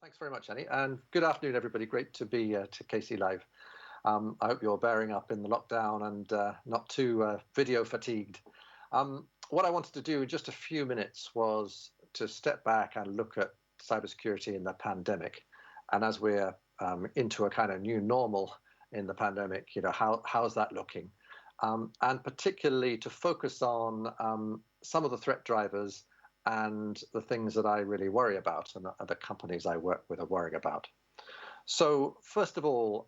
Thanks very much, Annie, and good afternoon, everybody. Great to be to KC Live. I hope you're bearing up in the lockdown and not too video fatigued. What I wanted to do in just a few minutes was to step back and look at cybersecurity in the pandemic. And as we're into a kind of new normal in the pandemic, how's that looking? And particularly to focus on some of the threat drivers and the things that I really worry about and the companies I work with are worrying about. So first of all,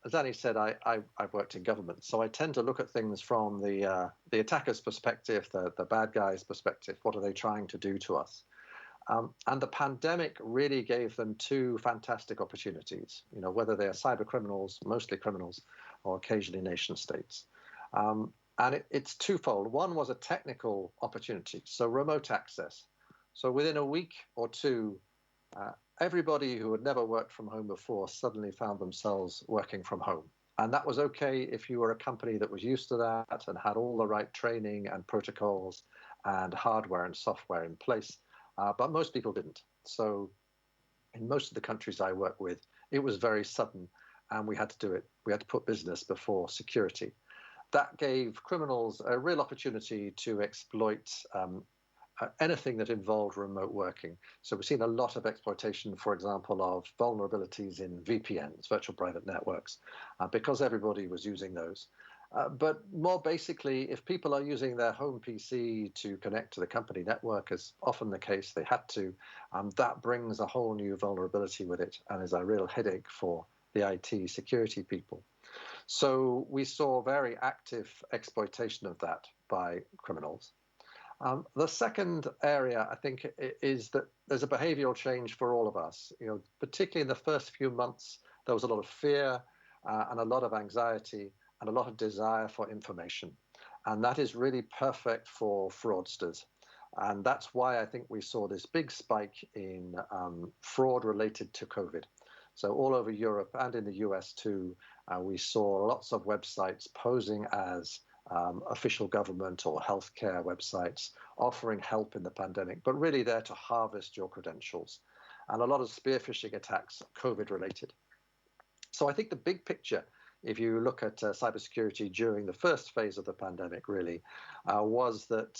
as Annie said, I've worked in government, so I tend to look at things from the attacker's perspective, the bad guy's perspective. What are they trying to do to us? And the pandemic really gave them two fantastic opportunities, whether they are cyber criminals, mostly criminals, or occasionally nation states. And it's twofold. One was a technical opportunity, so remote access. So within a week or two, everybody who had never worked from home before suddenly found themselves working from home. And that was okay if you were a company that was used to that and had all the right training and protocols and hardware and software in place. But most people didn't. So in most of the countries I work with, it was very sudden, and we had to do it. We had to put business before security. That gave criminals a real opportunity to exploit anything that involved remote working. So we've seen a lot of exploitation, for example, of vulnerabilities in VPNs, virtual private networks, because everybody was using those. But more basically, if people are using their home PC to connect to the company network, as often the case they had to, that brings a whole new vulnerability with it and is a real headache for the IT security people. So we saw very active exploitation of that by criminals. The second area, I think, is that there's a behavioral change for all of us. Particularly in the first few months, there was a lot of fear and a lot of anxiety and a lot of desire for information. And that is really perfect for fraudsters. And that's why I think we saw this big spike in fraud related to COVID. So all over Europe and in the US too, we saw lots of websites posing as official government or healthcare websites offering help in the pandemic, but really there to harvest your credentials. And a lot of spear phishing attacks, COVID related. So I think the big picture, if you look at cybersecurity during the first phase of the pandemic, really, was that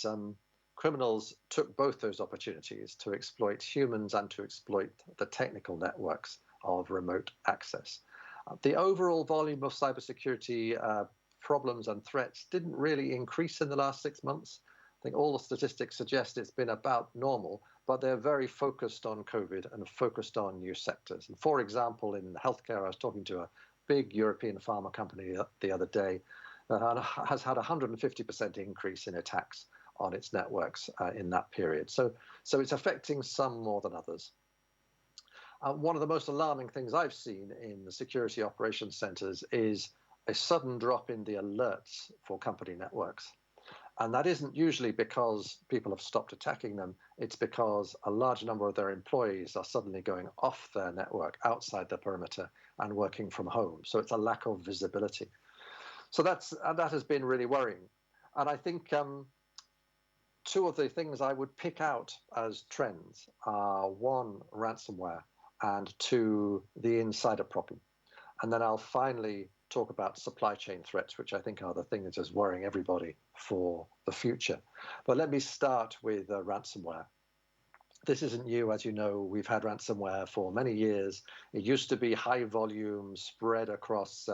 criminals took both those opportunities to exploit humans and to exploit the technical networks of remote access. The overall volume of cybersecurity problems and threats didn't really increase in the last 6 months. I think all the statistics suggest it's been about normal, but they're very focused on COVID and focused on new sectors. And for example, in healthcare, I was talking to a big European pharma company the other day that has had a 150% increase in attacks on its networks in that period. So it's affecting some more than others. One of the most alarming things I've seen in the security operations centers is a sudden drop in the alerts for company networks. And that isn't usually because people have stopped attacking them. It's because a large number of their employees are suddenly going off their network, outside the perimeter, and working from home. So it's a lack of visibility. So that has been really worrying. And I think two of the things I would pick out as trends are, one, ransomware, and two, the insider problem. And then I'll finally talk about supply chain threats, which I think are the thing that is worrying everybody for the future. But let me start with ransomware. This isn't new, as you know. We've had ransomware for many years. It used to be high volume, spread across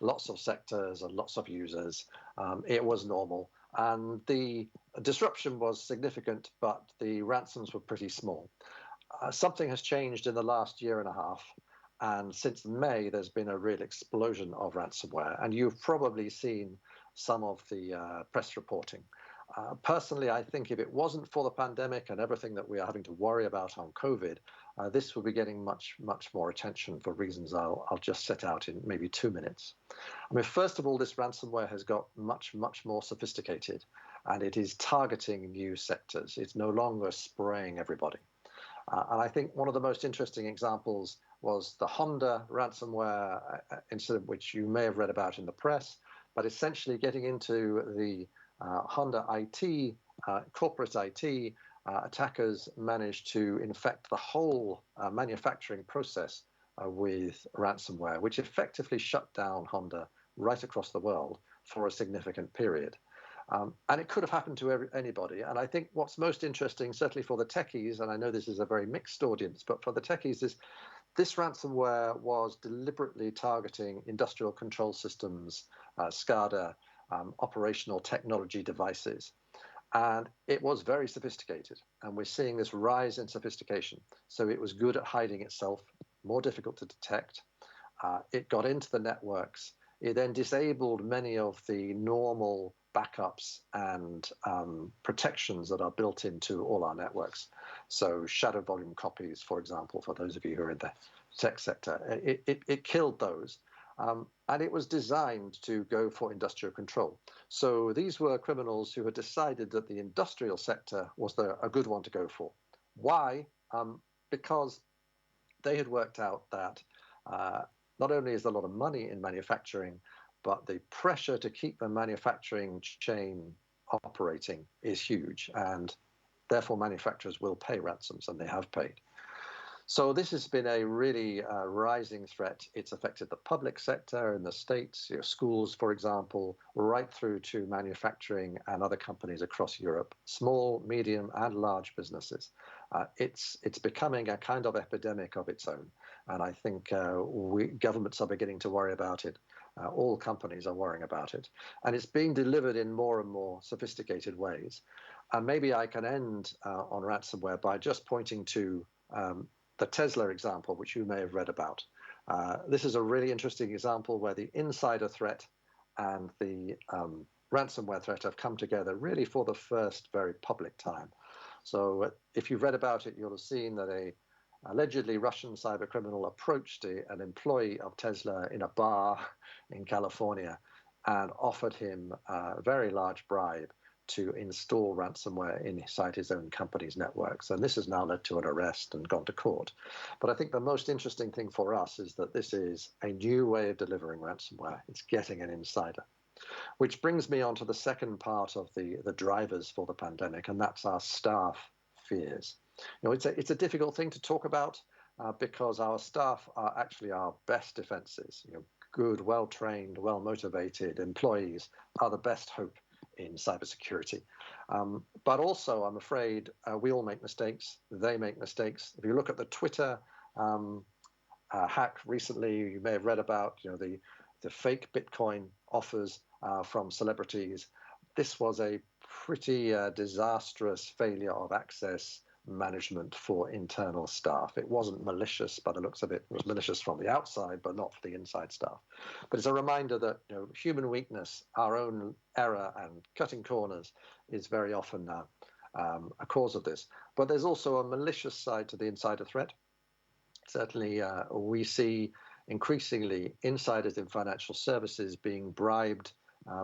lots of sectors and lots of users. It was normal. And the disruption was significant, but the ransoms were pretty small. Something has changed in the last year and a half. And since May, there's been a real explosion of ransomware. And you've probably seen some of the press reporting. Personally, I think if it wasn't for the pandemic and everything that we are having to worry about on COVID, this would be getting much, much more attention for reasons I'll just set out in maybe 2 minutes. I mean, first of all, this ransomware has got much, much more sophisticated, and it is targeting new sectors. It's no longer spraying everybody. And I think one of the most interesting examples was the Honda ransomware incident, which you may have read about in the press, but essentially getting into the Honda IT, corporate IT, attackers managed to infect the whole manufacturing process with ransomware, which effectively shut down Honda right across the world for a significant period. And it could have happened to anybody. And I think what's most interesting, certainly for the techies, and I know this is a very mixed audience, but for the techies, is this ransomware was deliberately targeting industrial control systems, SCADA, operational technology devices. And it was very sophisticated. And we're seeing this rise in sophistication. So it was good at hiding itself, more difficult to detect. It got into the networks. It then disabled many of the normal backups and protections that are built into all our networks. So shadow volume copies, for example, for those of you who are in the tech sector, it killed those. And it was designed to go for industrial control. So these were criminals who had decided that the industrial sector was a good one to go for. Why? Because they had worked out that not only is there a lot of money in manufacturing, but the pressure to keep the manufacturing chain operating is huge, and therefore manufacturers will pay ransoms, and they have paid. So this has been a really rising threat. It's affected the public sector in the States, schools, for example, right through to manufacturing and other companies across Europe, small, medium, and large businesses. It's becoming a kind of epidemic of its own, and I think governments are beginning to worry about it. All companies are worrying about it, and it's being delivered in more and more sophisticated ways. And maybe I can end on ransomware by just pointing to the Tesla example, which you may have read about. This is a really interesting example where the insider threat and the ransomware threat have come together really for the first very public time. So if you've read about it, you'll have seen that a allegedly Russian cyber criminal approached an employee of Tesla in a bar in California and offered him a very large bribe to install ransomware inside his own company's networks. And this has now led to an arrest and gone to court. But I think the most interesting thing for us is that this is a new way of delivering ransomware. It's getting an insider. Which brings me on to the second part of the drivers for the pandemic, and that's our staff fears. It's a difficult thing to talk about because our staff are actually our best defenses. Good, well-trained, well-motivated employees are the best hope in cybersecurity. But also, I'm afraid, we all make mistakes. They make mistakes. If you look at the Twitter hack recently, you may have read about the fake Bitcoin offers from celebrities. This was a pretty disastrous failure of access management for internal staff. It wasn't malicious by the looks of it. It was malicious from the outside, but not for the inside staff. But it's a reminder that human weakness, our own error and cutting corners is very often a cause of this. But there's also a malicious side to the insider threat. Certainly, we see increasingly insiders in financial services being bribed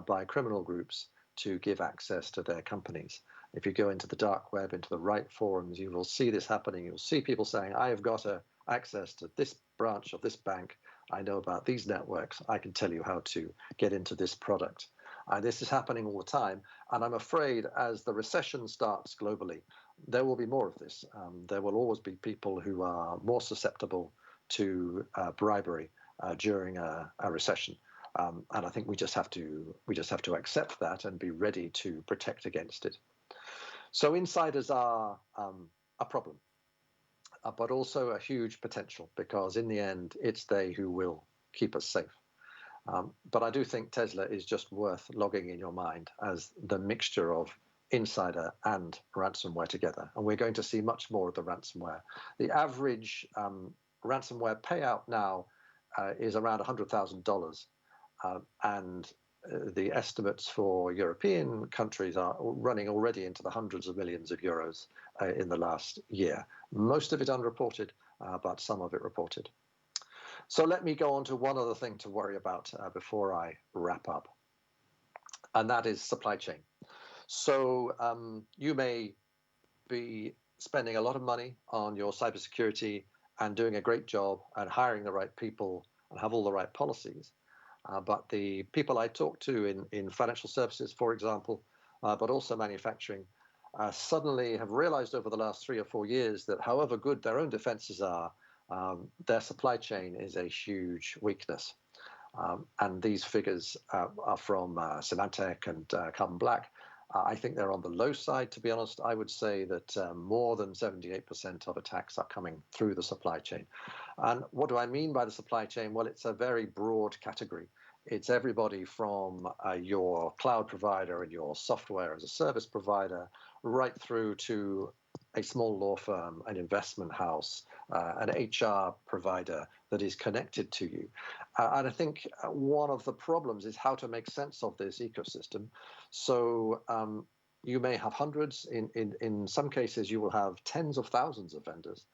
by criminal groups to give access to their companies. If you go into the dark web, into the right forums, you will see this happening. You'll see people saying, I have got access to this branch of this bank. I know about these networks. I can tell you how to get into this product. This is happening all the time. And I'm afraid as the recession starts globally, there will be more of this. There will always be people who are more susceptible to bribery during a recession. And I think we just have to accept that and be ready to protect against it. So insiders are a problem, but also a huge potential, because in the end, it's they who will keep us safe. But I do think Tesla is just worth logging in your mind as the mixture of insider and ransomware together. And we're going to see much more of the ransomware. The average ransomware payout now is around $100,000. And the estimates for European countries are running already into the hundreds of millions of euros in the last year. Most of it unreported, but some of it reported. So let me go on to one other thing to worry about before I wrap up, and that is supply chain. So you may be spending a lot of money on your cybersecurity and doing a great job and hiring the right people and have all the right policies. But the people I talk to in financial services, for example, but also manufacturing, suddenly have realized over the last 3 or 4 years that however good their own defenses are, their supply chain is a huge weakness. And these figures are from Symantec and Carbon Black. I think they're on the low side, to be honest. I would say that more than 78% of attacks are coming through the supply chain. And what do I mean by the supply chain? Well, it's a very broad category. It's everybody from your cloud provider and your software as a service provider, right through to a small law firm, an investment house, an HR provider that is connected to you. And I think one of the problems is how to make sense of this ecosystem. So you may have hundreds, in some cases you will have tens of thousands of vendors,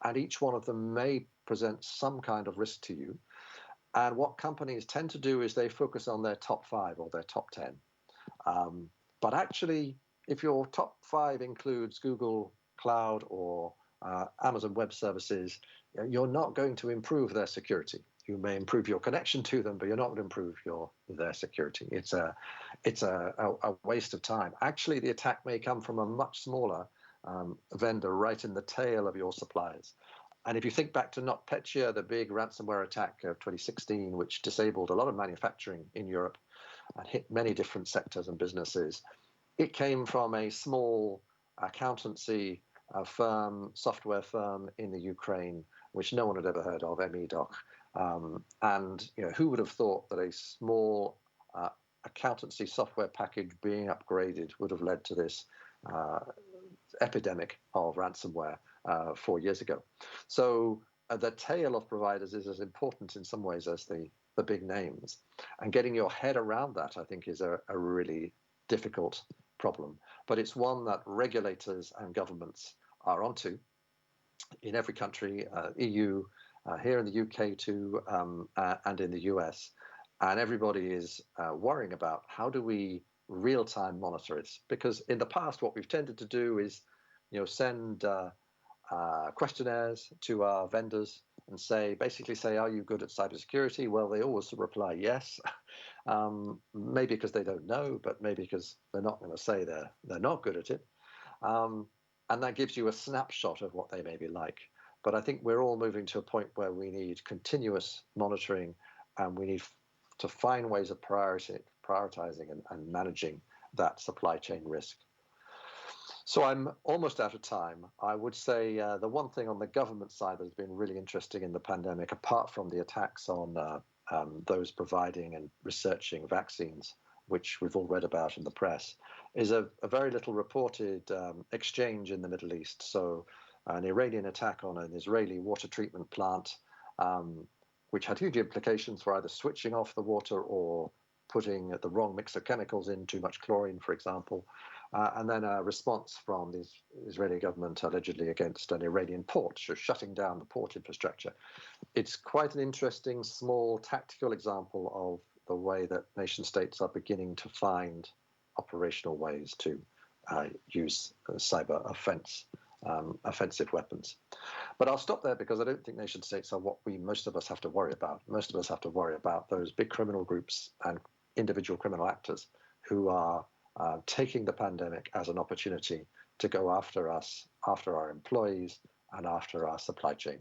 and each one of them may present some kind of risk to you. And what companies tend to do is they focus on their top 5 or their top 10. But actually, if your top 5 includes Google Cloud or Amazon Web Services, you're not going to improve their security. You may improve your connection to them, but you're not going to improve their security. It's a waste of time. Actually, the attack may come from a much smaller vendor right in the tail of your suppliers. And if you think back to NotPetya, the big ransomware attack of 2016, which disabled a lot of manufacturing in Europe and hit many different sectors and businesses, it came from a small accountancy firm, software firm in the Ukraine, which no one had ever heard of, MEDoc. And who would have thought that a small accountancy software package being upgraded would have led to this epidemic of ransomware 4 years ago? So the tail of providers is as important in some ways as the big names. And getting your head around that, I think, is a really difficult problem. But it's one that regulators and governments are onto in every country, EU, here in the UK too, and in the US. And everybody is worrying about how do we real-time monitor it? Because in the past, what we've tended to do is, send questionnaires to our vendors and basically say, are you good at cybersecurity? Well, they always reply yes. Maybe because they don't know, but maybe because they're not going to say they're not good at it. And that gives you a snapshot of what they may be like. But I think we're all moving to a point where we need continuous monitoring, and we need to find ways of prioritizing and managing that supply chain risk. So I'm almost out of time. I would say the one thing on the government side that has been really interesting in the pandemic, apart from the attacks on those providing and researching vaccines, which we've all read about in the press, is a very little reported exchange in the Middle East. So an Iranian attack on an Israeli water treatment plant, which had huge implications for either switching off the water or putting the wrong mix of chemicals in, too much chlorine, for example. And then a response from the Israeli government allegedly against an Iranian port, shutting down the port infrastructure. It's quite an interesting, small, tactical example of the way that nation states are beginning to find operational ways to use cyber offensive weapons. But I'll stop there because I don't think nation states are what most of us have to worry about. Most of us have to worry about those big criminal groups and individual criminal actors who are taking the pandemic as an opportunity to go after us, after our employees, and after our supply chain.